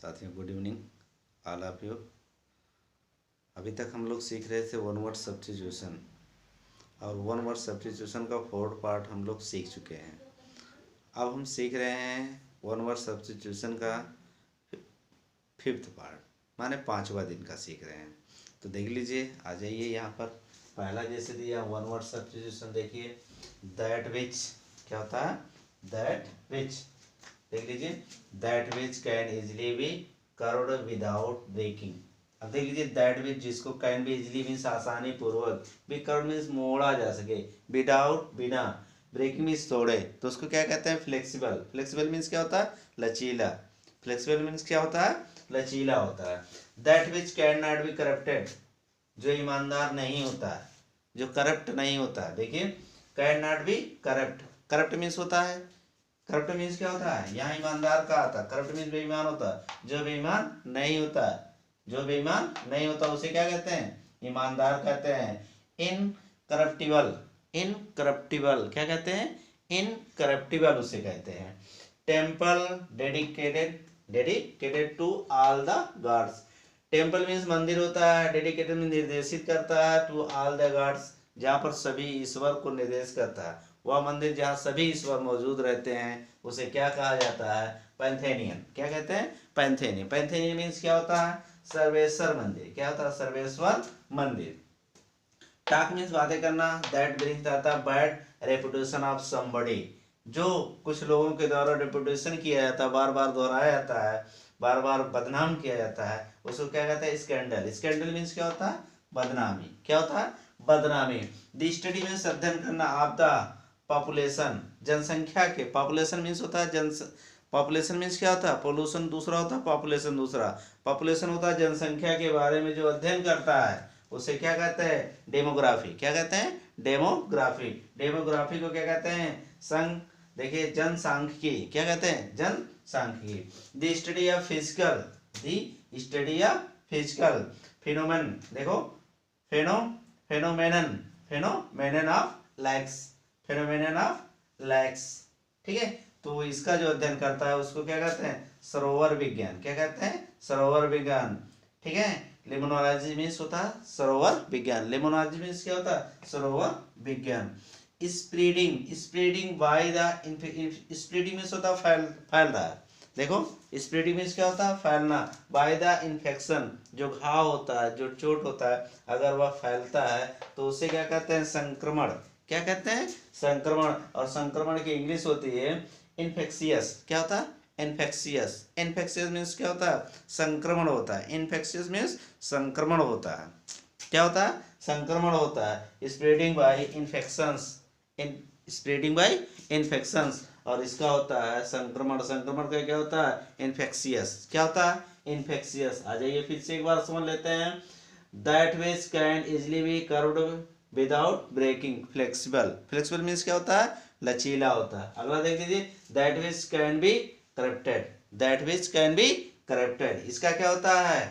साथियों good evening all of you. अभी तक हम लोग सीख रहे थे वन वर्ड सब्स्टिट्यूशन और वन वर्ड सब्स्टिट्यूशन का फोर्थ पार्ट हम लोग सीख चुके हैं। अब हम सीख रहे हैं वन वर्ड सब्स्टिट्यूशन का फिफ्थ पार्ट माने 5वां दिन का सीख रहे हैं। तो देख लीजिए, आ जाइए यहाँ पर। पहला जैसे दिया वन वर्ड सब्स्टिट्यूशन, देखिए दैट विच क्या होता है, दैट विच देख लीजिए, that which can easily be curved without breaking. अब देख लीजिए दैट विच जिसको कैन बी इजिली मीन्स आसानी पूर्वक, बी कर्व्ड मीन्स मोड़ा जा सके, विदाउट बिना, ब्रेकिंग मीन्स तोड़े, तो उसको क्या कहते हैं, फ्लेक्सिबल। फ्लेक्सिबल मीन्स क्या होता है, लचीला। फ्लेक्सिबल मीन्स क्या होता है, लचीला होता है। That which can not be corrupted, जो ईमानदार नहीं होता है, जो करप्ट नहीं होता है। देखिए can not be corrupt, corrupt means होता है, करप्ट मीन्स क्या होता है, यहाँ ईमानदार का आता है, करप्ट मीन्स बेईमान होता है, जो बेईमान नहीं होता है, जो बेईमान नहीं होता उसे क्या कहते हैं, ईमानदार कहते हैं। इनकरप्टिबल, इनकरप्टिबल क्या कहते हैं, इनकरप्टिबल उसे कहते हैं। Temple dedicated, dedicated to all the gods. Temple means मंदिर होता है, डेडिकेटेड में निर्देशित करता है, टू ऑल द गॉड्स जहाँ पर सभी ईश्वर को निर्देश करता है। वह मंदिर जहाँ सभी ईश्वर मौजूद रहते हैं उसे क्या कहा जाता है, पैंथेनियन। क्या कहते हैं, पैंथेनियन। पैंथेनियन मीन्स क्या होता है, सर्वेश्वर मंदिर। क्या होता है, सर्वेश्वर मंदिर। टॉक मीन्स बातें करना, दैट ब्रिंग्स आता है बैड रेपुटेशन ऑफ समबडी, जो कुछ लोगों के द्वारा रेपुटेशन किया जाता है, बार बार दोहराया जाता है, बार बार बदनाम किया जाता है, उसको क्या कहते हैं, स्कैंडल। स्कैंडल मीन्स क्या होता है, बदनामी। क्या होता है, बदनामी। द स्टडी मीन्स अध्ययन करना, ऑफ द पॉपुलेशन जनसंख्या के, पॉपुलेशन मीन्स होता है पॉपुलेशन मीन्स क्या होता है, पोल्यूशन दूसरा होता है, पॉपुलेशन दूसरा। पॉपुलेशन होता है जनसंख्या के बारे में जो अध्ययन करता है उसे क्या कहते हैं, डेमोग्राफी। क्या कहते हैं, डेमोग्राफी। डेमोग्राफी को क्या कहते हैं, देखिए जनसांख्यिकी। क्या कहते हैं, जनसांख्यिकी। The study of physical, the study of physical phenomenon, देखो phenomenon, phenomenon of lakes, phenomenon of lakes. ठीक है, तो इसका जो अध्ययन करता है उसको क्या कहते हैं, सरोवर विज्ञान। क्या कहते हैं, सरोवर विज्ञान। ठीक है, लिमोनोलॉजी मीन्स होता है सरोवर विज्ञान। लिमोनोलॉजी मीन्स क्या होता है, सरोवर विज्ञान। Spreading, spreading by the, spreading means होता है फैलता है। देखो स्प्रेडिंग मीन्स क्या होता है, फैलना। बाय द इन्फेक्शन, जो घाव होता है, जो चोट होता है, अगर वह फैलता है तो उसे क्या कहते हैं, संक्रमण। क्या कहते हैं, संक्रमण। और संक्रमण की इंग्लिश होती है इन्फेक्शियस। क्या होता है, इन्फेक्शियस। इन्फेक्शियस मीन्स क्या होता है, संक्रमण होता है। इन्फेक्शियस मीन्स संक्रमण होता है। क्या होता है, संक्रमण होता है। Spreading by infections, spreading by infections, और इसका होता है संक्रमण। संक्रमण का क्या होता है, इन्फेक्शियस। क्या होता है, इन्फेक्शियस। आ जाइए फिर से एक बार समझ लेते हैं। That which can easily be curved without breaking, flexible. Flexible means क्या होता है, लचीला होता है। अगला देख लीजिए, that which can be corrupted, that which can be corrupted, इसका क्या होता है,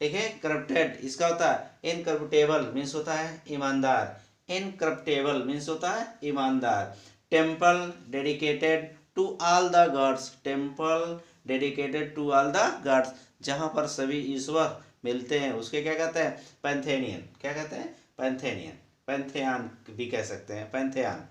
ठीक है, करप्टेड। इसका होता है इनकरप्टेबल, मीन्स होता है ईमानदार। इनकरप्टेबल मीन्स होता है ईमानदार। Temple dedicated to all the gods, temple dedicated to all the gods, जहाँ पर सभी ईश्वर मिलते हैं उसके क्या कहते हैं, पैंथेनियन। क्या कहते हैं, पैंथेनियन। पैंथेयन भी कह सकते हैं, pantheon.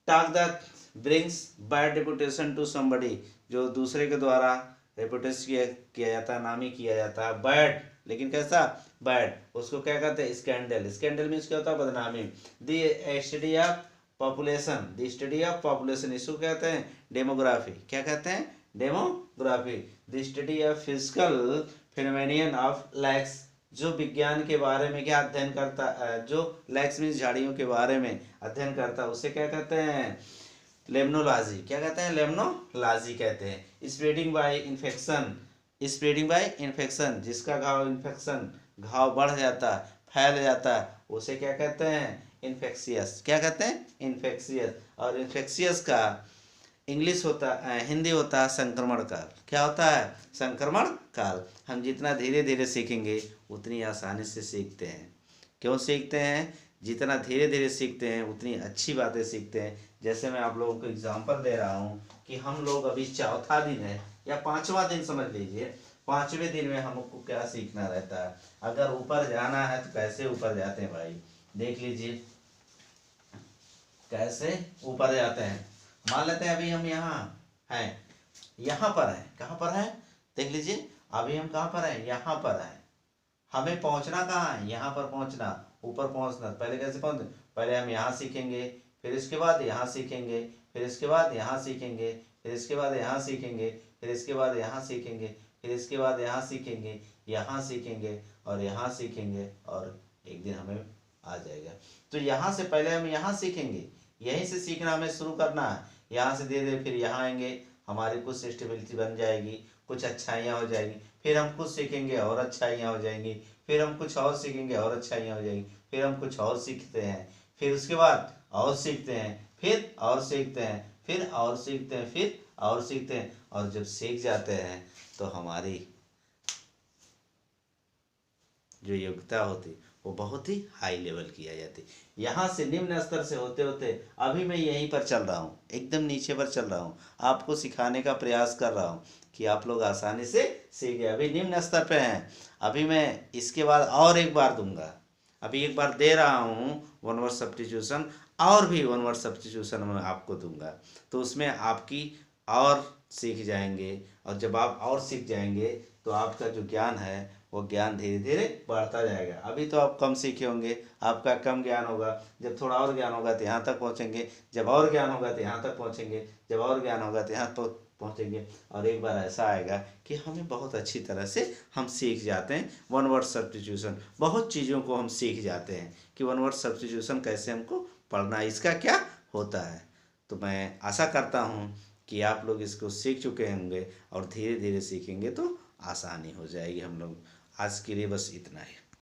Talk that brings bad reputation to somebody, जो दूसरे के द्वारा रेपुटेशन किया जाता है, नामी किया जाता है, बैड, लेकिन कैसा, बैड, उसको क्या कहते हैं, स्कैंडल। स्कैंडल मीन्स क्या होता है, बदनामी। The study of population, the study of population, इसको कहते हैं डेमोग्राफी। क्या कहते हैं, demography. The study of physical phenomenon of lakes, जो विज्ञान के बारे में क्या अध्ययन करता है, जो लैक्स मीन्स झाड़ियों के बारे में अध्ययन करता है उसे क्या कहते हैं, लेमनोलॉजी। क्या कहते हैं, लेमनोलॉजी कहते हैं। Spreading bye infection, spreading bye infection, जिसका घाव इन्फेक्शन, घाव बढ़ जाता है, फैल जाता है, उसे क्या कहते हैं, इन्फेक्शियस। क्या कहते हैं, इन्फेक्शियस। और इन्फेक्शियस का इंग्लिश होता है, हिंदी होता है संक्रमण काल। क्या होता है, संक्रमण काल। हम जितना धीरे धीरे सीखेंगे उतनी आसानी से सीखते हैं। क्यों सीखते हैं, जितना धीरे धीरे सीखते हैं उतनी अच्छी बातें सीखते हैं। जैसे मैं आप लोगों को एग्जांपल दे रहा हूँ कि हम लोग अभी चौथा दिन है या 5वां दिन समझ लीजिए, 5वें दिन में हमको क्या सीखना रहता है। अगर ऊपर जाना है तो कैसे ऊपर जाते हैं भाई, देख लीजिए कैसे ऊपर जाते हैं। मान लेते हैं अभी हम यहाँ हैं, यहाँ पर है, कहाँ पर है, देख लीजिए अभी हम कहाँ पर हैं, यहाँ पर हैं। हमें पहुंचना कहाँ है, यहाँ पर पहुंचना, ऊपर पहुंचना। पहले कैसे पहुंचते, पहले हम यहाँ सीखेंगे, फिर इसके बाद यहाँ सीखेंगे, फिर इसके बाद यहाँ सीखेंगे, फिर इसके बाद यहाँ सीखेंगे, फिर इसके बाद यहाँ सीखेंगे, फिर इसके बाद यहाँ सीखेंगे, यहाँ सीखेंगे और यहाँ सीखेंगे, और एक दिन हमें आ जाएगा। तो यहाँ से पहले हम यहाँ सीखेंगे, यहीं से सीखना हमें शुरू करना है। यहाँ से धीरे धीरे फिर यहाँ आएंगे, हमारी कुछ स्टेबिलिटी बन जाएगी, कुछ अच्छाइयाँ हो जाएगी, फिर हम कुछ सीखेंगे और अच्छाइयाँ हो जाएंगी, फिर हम कुछ और सीखेंगे और अच्छाइयाँ हो जाएंगी, फिर हम कुछ और सीखते हैं, फिर उसके बाद और सीखते हैं, फिर और सीखते हैं, फिर और सीखते हैं, फिर और सीखते हैं, और जब सीख जाते हैं तो हमारी जो योग्यता होती वो बहुत ही हाई लेवल की आ जाती। यहाँ से निम्न स्तर से होते होते अभी मैं यहीं पर चल रहा हूँ, एकदम नीचे पर चल रहा हूँ, आपको सिखाने का प्रयास कर रहा हूँ कि आप लोग आसानी से सीख गए। अभी निम्न स्तर पे हैं, अभी मैं इसके बाद और एक बार दूंगा, अभी एक बार दे रहा हूँ वन वर्ड सब्स्टिट्यूशन, और भी वन वर्ड सब्स्टिट्यूशन मैं आपको दूंगा, तो उसमें आपकी और सीख जाएंगे, और जब आप और सीख जाएंगे तो आपका जो ज्ञान है वो ज्ञान धीरे धीरे बढ़ता जाएगा। अभी तो आप कम सीखे होंगे, आपका कम ज्ञान होगा, जब थोड़ा और ज्ञान होगा तो यहाँ तक पहुँचेंगे, जब और ज्ञान होगा तो यहाँ तक पहुँचेंगे, जब और ज्ञान होगा तो यहाँ तक पहुँचेंगे, और एक बार ऐसा आएगा कि हमें बहुत अच्छी तरह से हम सीख जाते हैं वन वर्ड सब्स्टिट्यूशन। बहुत चीज़ों को हम सीख जाते हैं कि वन वर्ड सब्स्टिट्यूशन कैसे हमको पढ़ना है, इसका क्या होता है। तो मैं आशा करता हूँ कि आप लोग इसको सीख चुके होंगे, और धीरे धीरे सीखेंगे तो आसानी हो जाएगी हम लोग। आज के लिए बस इतना ही।